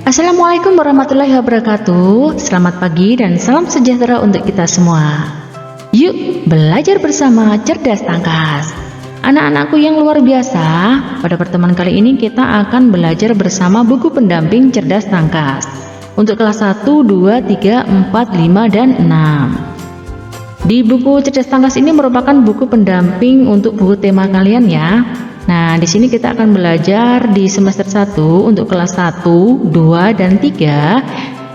Assalamualaikum warahmatullahi wabarakatuh. Selamat pagi dan salam sejahtera untuk kita semua. Yuk belajar bersama Cerdas Tangkas. Anak-anakku yang luar biasa, pada pertemuan kali ini kita akan belajar bersama buku pendamping Cerdas Tangkas untuk kelas 1, 2, 3, 4, 5, dan 6. Di buku Cerdas Tangkas ini merupakan buku pendamping untuk buku tema kalian ya. Nah, di sini kita akan belajar di semester 1 untuk kelas 1, 2, dan 3.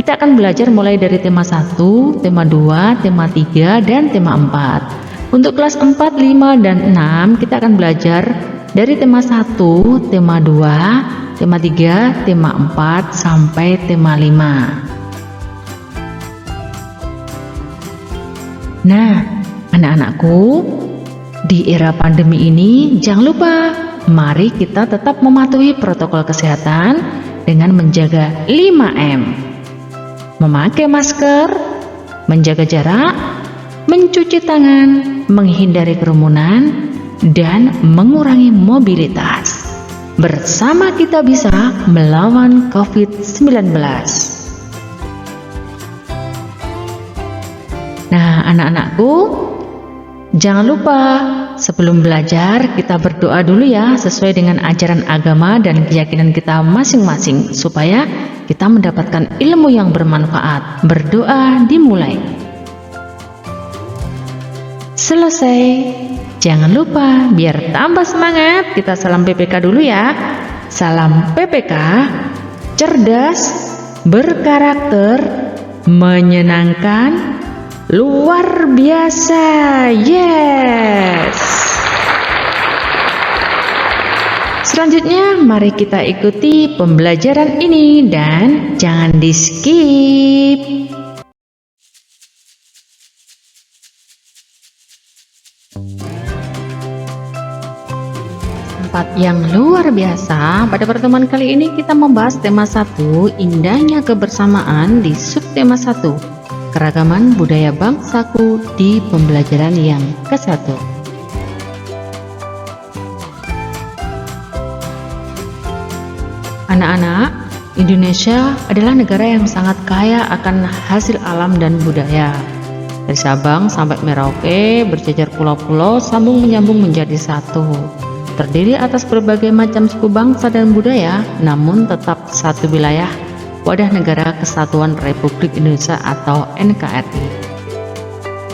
Kita akan belajar mulai dari tema 1, tema 2, tema 3, dan tema 4. Untuk kelas 4, 5, dan 6 kita akan belajar dari tema 1, tema 2, tema 3, tema 4, sampai tema 5. Nah, anak-anakku, di era pandemi ini jangan lupa, mari kita tetap mematuhi protokol kesehatan dengan menjaga 5M. Memakai masker, menjaga jarak, mencuci tangan, menghindari kerumunan, dan mengurangi mobilitas. Bersama kita bisa melawan COVID-19. Nah, anak-anakku, jangan lupa sebelum belajar kita berdoa dulu ya, sesuai dengan ajaran agama dan keyakinan kita masing-masing, supaya kita mendapatkan ilmu yang bermanfaat. Berdoa dimulai. Selesai. Jangan lupa, biar tambah semangat, kita salam PPK dulu ya. Salam PPK, cerdas, berkarakter, menyenangkan, luar biasa. Yes. Selanjutnya mari kita ikuti pembelajaran ini dan jangan di skip. Tempat yang luar biasa. Pada pertemuan kali ini kita membahas tema 1, indahnya kebersamaan, di subtema 1, keragaman budaya bangsaku, di pembelajaran yang ke-1. Anak-anak, Indonesia adalah negara yang sangat kaya akan hasil alam dan budaya. Dari Sabang sampai Merauke, berjejer pulau-pulau sambung menyambung menjadi satu. Terdiri atas berbagai macam suku bangsa dan budaya, namun tetap satu wilayah, wadah negara Kesatuan Republik Indonesia atau NKRI.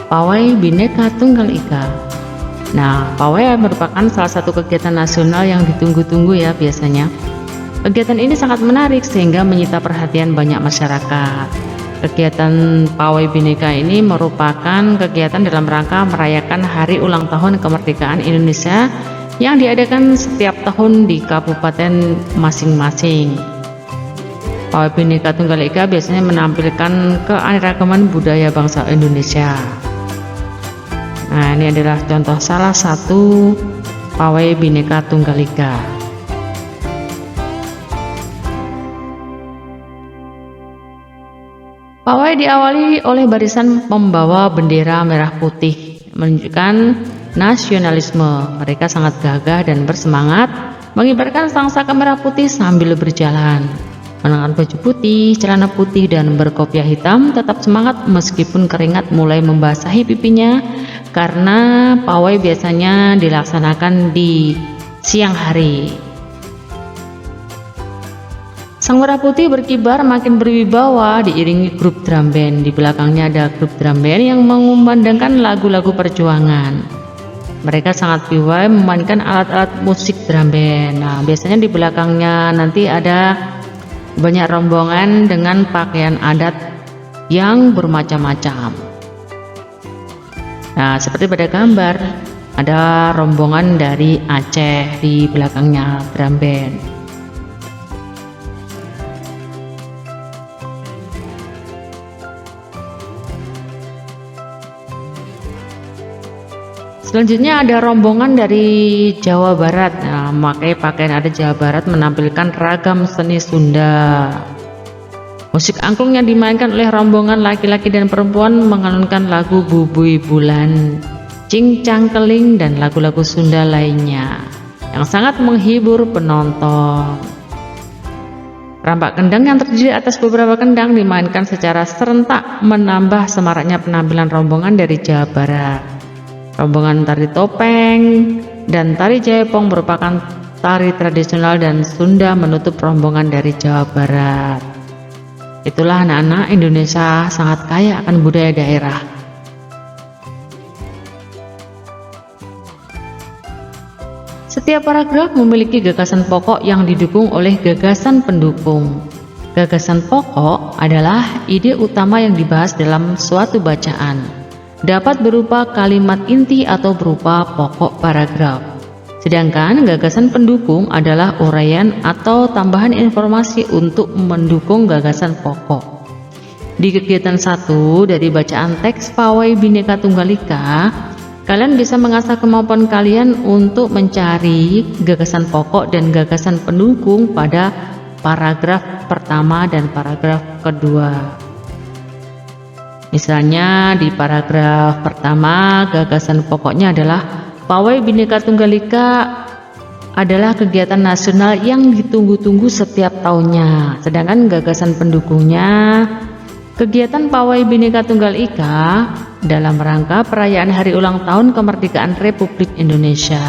Pawai Bhinneka Tunggal Ika. Nah, pawai merupakan salah satu kegiatan nasional yang ditunggu-tunggu ya biasanya. Kegiatan ini sangat menarik sehingga menyita perhatian banyak masyarakat. Kegiatan Pawai Bhinneka ini merupakan kegiatan dalam rangka merayakan hari ulang tahun kemerdekaan Indonesia yang diadakan setiap tahun di kabupaten masing-masing. Pawai Bhinneka Tunggal Ika biasanya menampilkan keanekaragaman budaya bangsa Indonesia. Nah, ini adalah contoh salah satu Pawai Bhinneka Tunggal Ika. Pawai diawali oleh barisan pembawa bendera merah putih, menunjukkan nasionalisme. Mereka sangat gagah dan bersemangat mengibarkan sangsaka merah putih sambil berjalan. Mengenakan baju putih, celana putih, dan berkopiah hitam, tetap semangat meskipun keringat mulai membasahi pipinya karena pawai biasanya dilaksanakan di siang hari. Sang merah putih berkibar makin berwibawa diiringi grup drum band. Di belakangnya ada grup drum band yang mengumandangkan lagu-lagu perjuangan. Mereka sangat piawai memainkan alat-alat musik drum band. Nah, biasanya di belakangnya nanti ada banyak rombongan dengan pakaian adat yang bermacam-macam. Nah, seperti pada gambar, ada rombongan dari Aceh di belakangnya drum band. Selanjutnya ada rombongan dari Jawa Barat. Nah, memakai pakaian adat Jawa Barat menampilkan ragam seni Sunda. Musik angklung yang dimainkan oleh rombongan laki-laki dan perempuan mengalunkan lagu Bubui Bulan, Cincang Keling, dan lagu-lagu Sunda lainnya yang sangat menghibur penonton. Rampak kendang yang terdiri atas beberapa kendang dimainkan secara serentak menambah semaraknya penampilan rombongan dari Jawa Barat. Rombongan tari topeng dan tari jaipong merupakan tari tradisional dan Sunda menutup rombongan dari Jawa Barat. Itulah anak-anak, Indonesia sangat kaya akan budaya daerah. Setiap paragraf memiliki gagasan pokok yang didukung oleh gagasan pendukung. Gagasan pokok adalah ide utama yang dibahas dalam suatu bacaan. Dapat berupa kalimat inti atau berupa pokok paragraf. Sedangkan gagasan pendukung adalah uraian atau tambahan informasi untuk mendukung gagasan pokok. Di kegiatan 1 dari bacaan teks Pawai Bhinneka Tunggal Ika, kalian bisa mengasah kemampuan kalian untuk mencari gagasan pokok dan gagasan pendukung pada paragraf pertama dan paragraf kedua. Misalnya di paragraf pertama, gagasan pokoknya adalah Pawai Bhinneka Tunggal Ika adalah kegiatan nasional yang ditunggu-tunggu setiap tahunnya. Sedangkan gagasan pendukungnya, kegiatan Pawai Bhinneka Tunggal Ika dalam rangka perayaan hari ulang tahun kemerdekaan Republik Indonesia.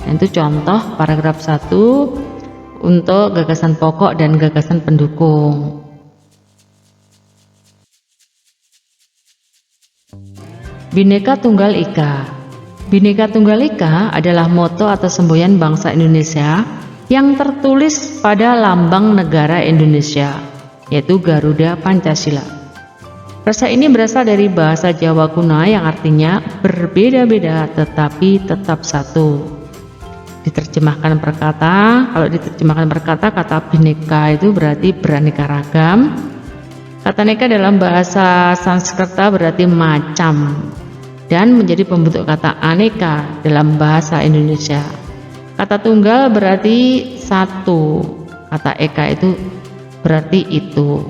Itu contoh paragraf 1 untuk gagasan pokok dan gagasan pendukung. Bhinneka Tunggal Ika. Bhinneka Tunggal Ika adalah moto atau semboyan bangsa Indonesia yang tertulis pada lambang negara Indonesia, yaitu Garuda Pancasila. Frasa ini berasal dari bahasa Jawa kuno yang artinya berbeda-beda tetapi tetap satu. Diterjemahkan per kata, kalau diterjemahkan per kata, kata bhinneka itu berarti beraneka ragam. Kata neka dalam bahasa Sanskerta berarti macam, dan menjadi pembentuk kata aneka dalam bahasa Indonesia. Kata tunggal berarti satu, kata eka itu berarti itu.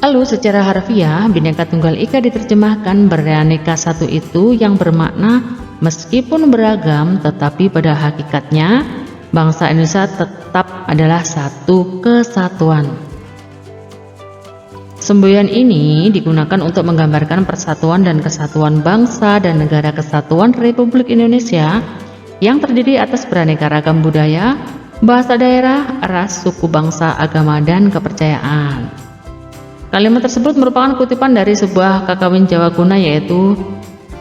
Lalu secara harfiah, Bhinneka Tunggal Ika diterjemahkan beraneka satu itu yang bermakna meskipun beragam tetapi pada hakikatnya bangsa Indonesia tetap adalah satu kesatuan. Semboyan ini digunakan untuk menggambarkan persatuan dan kesatuan bangsa dan negara kesatuan Republik Indonesia yang terdiri atas beraneka ragam budaya, bahasa daerah, ras, suku bangsa, agama, dan kepercayaan. Kalimat tersebut merupakan kutipan dari sebuah kakawin Jawa kuno yaitu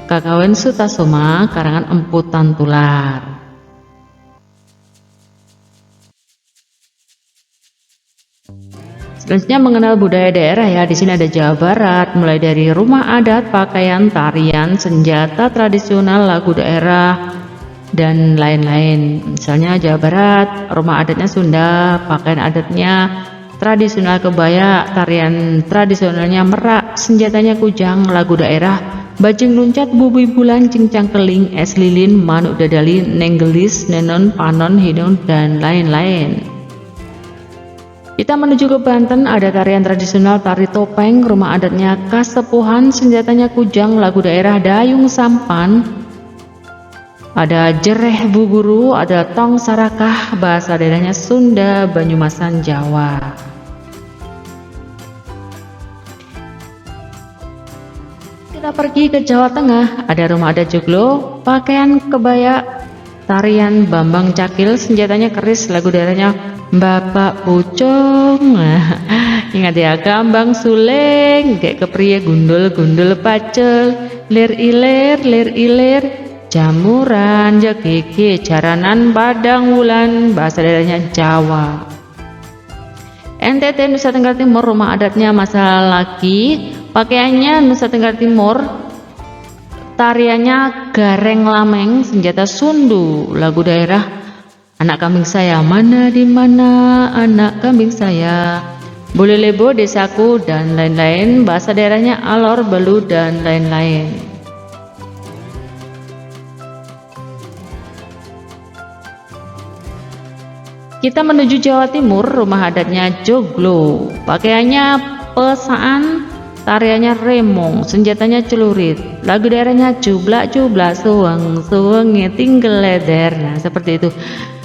Kakawin Sutasoma karangan Empu Tantular. Selanjutnya mengenal budaya daerah ya. Di sini ada Jawa Barat, mulai dari rumah adat, pakaian, tarian, senjata tradisional, lagu daerah, dan lain-lain. Misalnya Jawa Barat, rumah adatnya Sunda, pakaian adatnya tradisional kebaya, tarian tradisionalnya merak, senjatanya kujang, lagu daerah bajing luncat, bubui bulan, cincang keling, es lilin, manuk dadali, nenggelis, nenon, panon, hidung, dan lain-lain. Kita menuju ke Banten, ada tarian tradisional tari topeng, rumah adatnya Kasepuhan, senjatanya kujang, lagu daerah dayung sampan, ada jereh buguru, ada tong sarakah, bahasa daerahnya Sunda, Banyumasan, Jawa. Kita pergi ke Jawa Tengah, ada rumah adat Joglo, pakaian kebaya, tarian Bambang Cakil, senjatanya keris, lagu daerahnya Bapak Pucung. Ingat ya, Gambang Suleng, kayak kepriye gundul pacel, lir ilir, jamuran, jagege, jaranan, padang wulan, bahasa daerahnya Jawa. NTT Nusa Tenggara Timur, rumah adatnya Masalaki, pakaiannya Nusa Tenggara Timur, tariannya Gareng Lameng, senjata Sundu, lagu daerah Anak Kambing Saya, mana di mana anak kambing saya, Boleh Lebo, Desaku, dan lain-lain, bahasa daerahnya Alor, Belu, dan lain-lain. Kita menuju Jawa Timur, rumah adatnya Joglo. Pakaiannya pesaan, tariannya remong, senjatanya celurit, lagu daerahnya cublak-cublak, suweng-suweng, tinggal leder. Nah, seperti itu.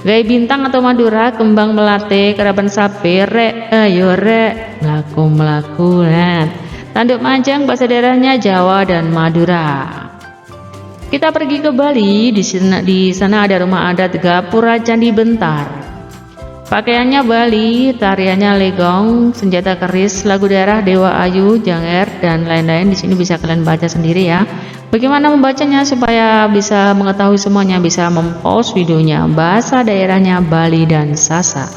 Gaya bintang atau Madura, kembang melati, keraban sapi, rek, ayo rek, melaku-melaku. Nah, tanduk majang, bahasa daerahnya Jawa dan Madura. Kita pergi ke Bali, di sana ada rumah adat Gapura Candi Bentar. Pakaiannya Bali, tariannya legong, senjata keris, lagu daerah Dewa Ayu, Janger, dan lain-lain. Di sini bisa kalian baca sendiri ya. Bagaimana membacanya supaya bisa mengetahui semuanya, bisa mempost videonya, bahasa daerahnya Bali dan Sasak.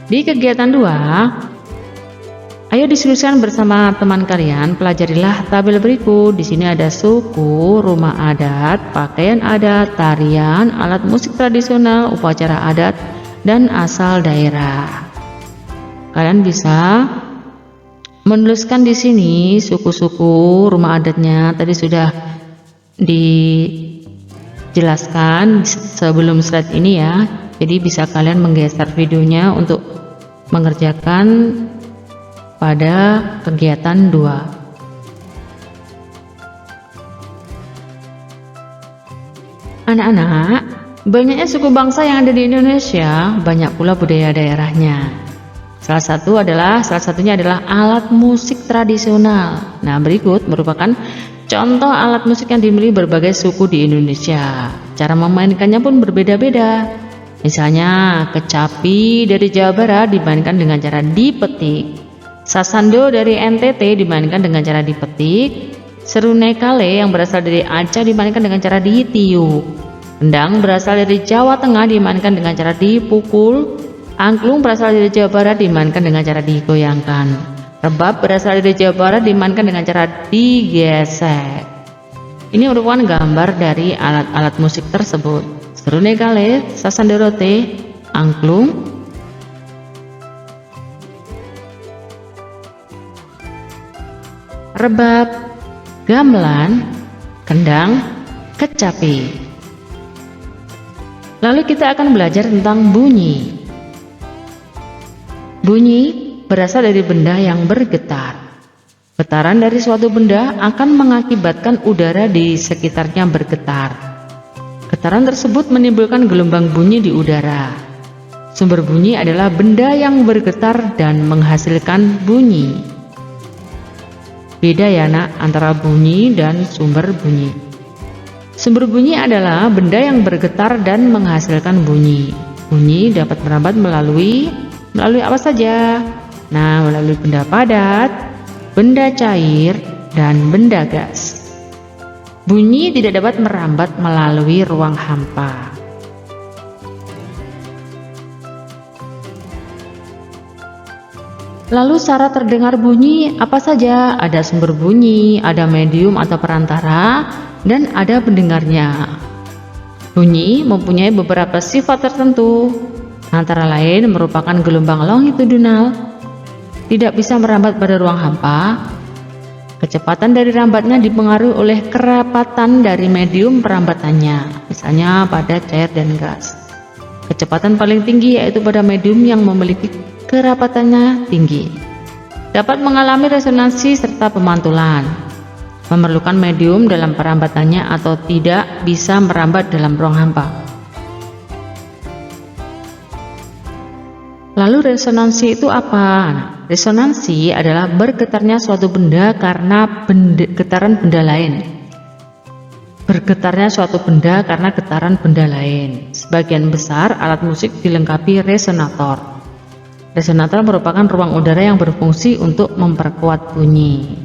Di kegiatan 2, ayo diskusikan bersama teman kalian, pelajarilah tabel berikut. Di sini ada suku, rumah adat, pakaian adat, tarian, alat musik tradisional, upacara adat, dan asal daerah. Kalian bisa menuliskan di sini suku-suku, rumah adatnya. Tadi sudah dijelaskan sebelum slide ini ya. Jadi bisa kalian menggeser videonya untuk mengerjakan pada kegiatan 2. Anak-anak, banyaknya suku bangsa yang ada di Indonesia, banyak pula budaya daerahnya. Salah satunya adalah alat musik tradisional. Nah, berikut merupakan contoh alat musik yang dimiliki berbagai suku di Indonesia. Cara memainkannya pun berbeda-beda. Misalnya, kecapi dari Jawa Barat dimainkan dengan cara dipetik. Sasando dari NTT dimainkan dengan cara dipetik. Serunai Kale yang berasal dari Aceh dimainkan dengan cara ditiup. Kendang berasal dari Jawa Tengah dimainkan dengan cara dipukul. Angklung berasal dari Jawa Barat dimainkan dengan cara digoyangkan. Rebab berasal dari Jawa Barat dimainkan dengan cara digesek. Ini merupakan gambar dari alat-alat musik tersebut. Serunai Kale, Sasando Rote, angklung, rebab, gamelan, kendang, kecapi. Lalu kita akan belajar tentang bunyi. Bunyi berasal dari benda yang bergetar. Getaran dari suatu benda akan mengakibatkan udara di sekitarnya bergetar. Getaran tersebut menimbulkan gelombang bunyi di udara. Sumber bunyi adalah benda yang bergetar dan menghasilkan bunyi. Beda ya nak antara bunyi dan sumber bunyi. Sumber bunyi adalah benda yang bergetar dan menghasilkan bunyi. Bunyi dapat merambat melalui apa saja? Nah, melalui benda padat, benda cair, dan benda gas. Bunyi tidak dapat merambat melalui ruang hampa. Lalu syarat terdengar bunyi apa saja? Ada sumber bunyi, ada medium atau perantara, dan ada pendengarnya. Bunyi mempunyai beberapa sifat tertentu, antara lain merupakan gelombang longitudinal, tidak bisa merambat pada ruang hampa. Kecepatan dari rambatnya dipengaruhi oleh kerapatan dari medium perambatannya, misalnya pada cair dan gas. Kecepatan paling tinggi yaitu pada medium yang memiliki kerapatannya tinggi. Dapat mengalami resonansi serta pemantulan. Memerlukan medium dalam perambatannya atau tidak bisa merambat dalam ruang hampa. Lalu resonansi itu apa? Resonansi adalah bergetarnya suatu benda karena getaran benda lain. Bergetarnya suatu benda karena getaran benda lain. Sebagian besar alat musik dilengkapi resonator. Resonator merupakan ruang udara yang berfungsi untuk memperkuat bunyi.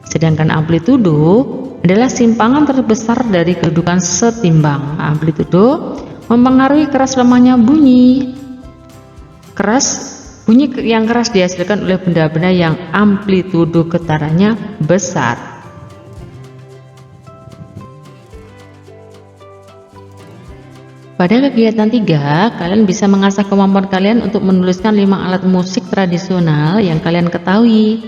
Sedangkan amplitudo adalah simpangan terbesar dari kedudukan setimbang. Amplitudo mempengaruhi keras lemahnya bunyi. Bunyi yang keras dihasilkan oleh benda-benda yang amplitudo getarannya besar. Pada kegiatan 3, kalian bisa mengasah kemampuan kalian untuk menuliskan 5 alat musik tradisional yang kalian ketahui.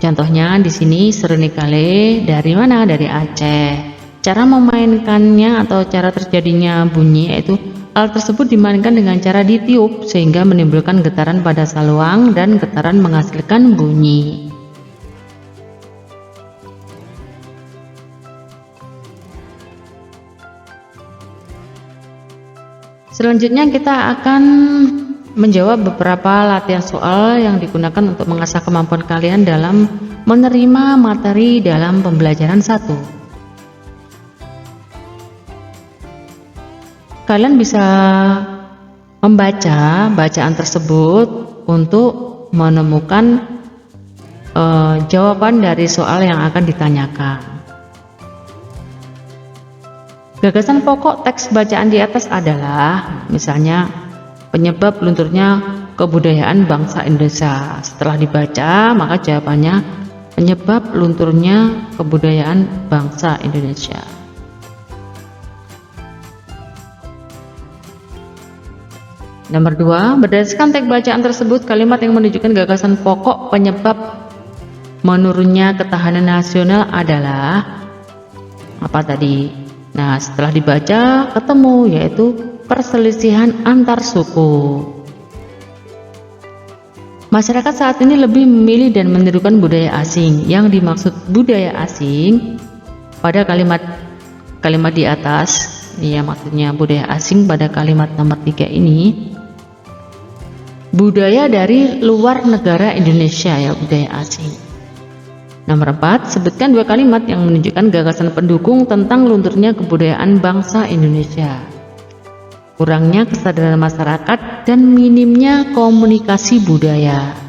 Contohnya di sini seruni kale dari mana? Dari Aceh. Cara memainkannya atau cara terjadinya bunyi yaitu alat tersebut dimainkan dengan cara ditiup sehingga menimbulkan getaran pada saluang dan getaran menghasilkan bunyi. Selanjutnya kita akan menjawab beberapa latihan soal yang digunakan untuk mengasah kemampuan kalian dalam menerima materi dalam pembelajaran 1. Kalian bisa membaca bacaan tersebut untuk menemukan jawaban dari soal yang akan ditanyakan. Gagasan pokok teks bacaan di atas adalah misalnya penyebab lunturnya kebudayaan bangsa Indonesia. Setelah dibaca, maka jawabannya penyebab lunturnya kebudayaan bangsa Indonesia. Nomor 2, berdasarkan teks bacaan tersebut, kalimat yang menunjukkan gagasan pokok penyebab menurunnya ketahanan nasional adalah apa tadi? Nah, setelah dibaca ketemu yaitu perselisihan antar suku. Masyarakat saat ini lebih memilih dan menirukan budaya asing. Yang dimaksud budaya asing pada kalimat di atas, ya maksudnya budaya asing pada kalimat nomor 3 ini. Budaya dari luar negara Indonesia ya, budaya asing. Nomor 4, sebutkan 2 kalimat yang menunjukkan gagasan pendukung tentang lunturnya kebudayaan bangsa Indonesia. Kurangnya kesadaran masyarakat dan minimnya komunikasi budaya.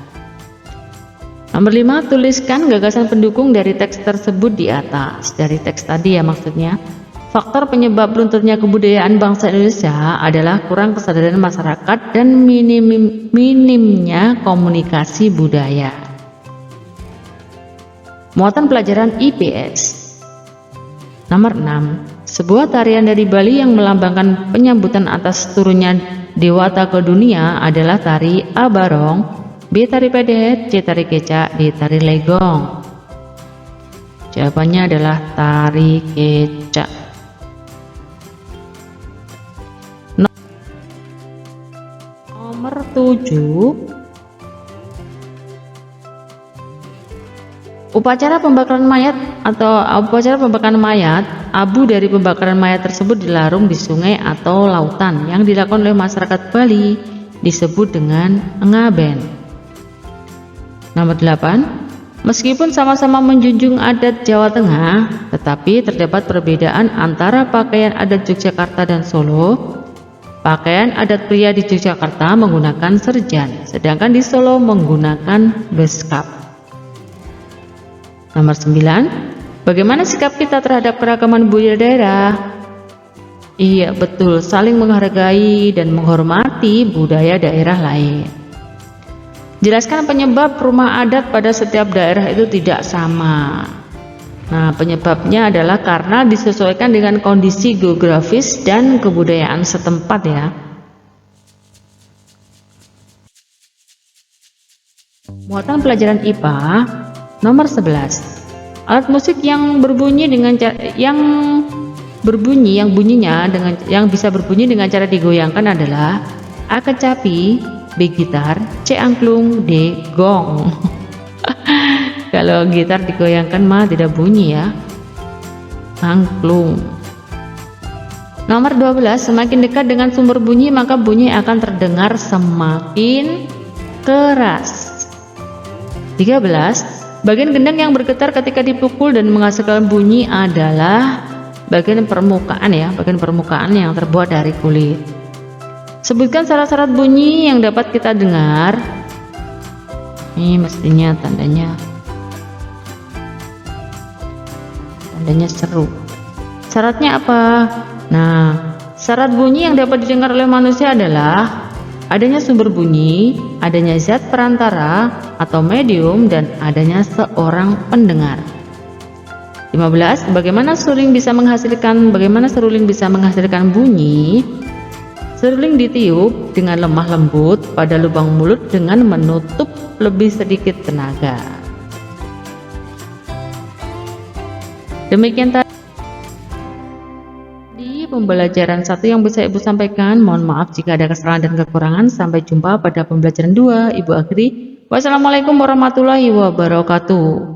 Nomor 5, tuliskan gagasan pendukung dari teks tersebut di atas. Dari teks tadi ya maksudnya. Faktor penyebab lunturnya kebudayaan bangsa Indonesia adalah kurang kesadaran masyarakat dan minimnya komunikasi budaya. Muatan pelajaran IPS. Nomor 6, sebuah tarian dari Bali yang melambangkan penyambutan atas turunnya dewata ke dunia adalah tari Abarong, B tari Pedet, C tari Kecak, D tari Legong. Jawabannya adalah tari Kecak. Nomor 7, upacara pembakaran mayat atau upacara pembakaran mayat, abu dari pembakaran mayat tersebut dilarung di sungai atau lautan yang dilakukan oleh masyarakat Bali disebut dengan ngaben. Nomor 8, meskipun sama-sama menjunjung adat Jawa Tengah, tetapi terdapat perbedaan antara pakaian adat Yogyakarta dan Solo. Pakaian adat pria di Yogyakarta menggunakan serjan, sedangkan di Solo menggunakan beskap. Nomor 9, bagaimana sikap kita terhadap keragaman budaya daerah? Iya betul, saling menghargai dan menghormati budaya daerah lain. Jelaskan penyebab rumah adat pada setiap daerah itu tidak sama. Nah, penyebabnya adalah karena disesuaikan dengan kondisi geografis dan kebudayaan setempat ya. Muatan pelajaran IPA nomor 11. Alat musik yang bisa berbunyi dengan cara digoyangkan adalah A kecapi, B gitar, C angklung, D gong. Kalau gitar digoyangkan mah tidak bunyi ya. Angklung. Nomor 12, semakin dekat dengan sumber bunyi maka bunyi akan terdengar semakin keras. 13, bagian gendang yang bergetar ketika dipukul dan menghasilkan bunyi adalah bagian permukaan ya, bagian permukaan yang terbuat dari kulit. Sebutkan syarat-syarat bunyi yang dapat kita dengar. Ini mestinya tandanya seru. Syaratnya apa? Nah, syarat bunyi yang dapat didengar oleh manusia adalah adanya sumber bunyi, adanya zat perantara atau medium, dan adanya seorang pendengar. 15. Bagaimana seruling bisa menghasilkan bunyi? Seruling ditiup dengan lemah lembut pada lubang mulut dengan menutup lebih sedikit tenaga. Demikian tadi pembelajaran 1 yang bisa Ibu sampaikan. Mohon maaf jika ada kesalahan dan kekurangan. Sampai jumpa pada pembelajaran 2. Ibu akhiri. Wassalamualaikum warahmatullahi wabarakatuh.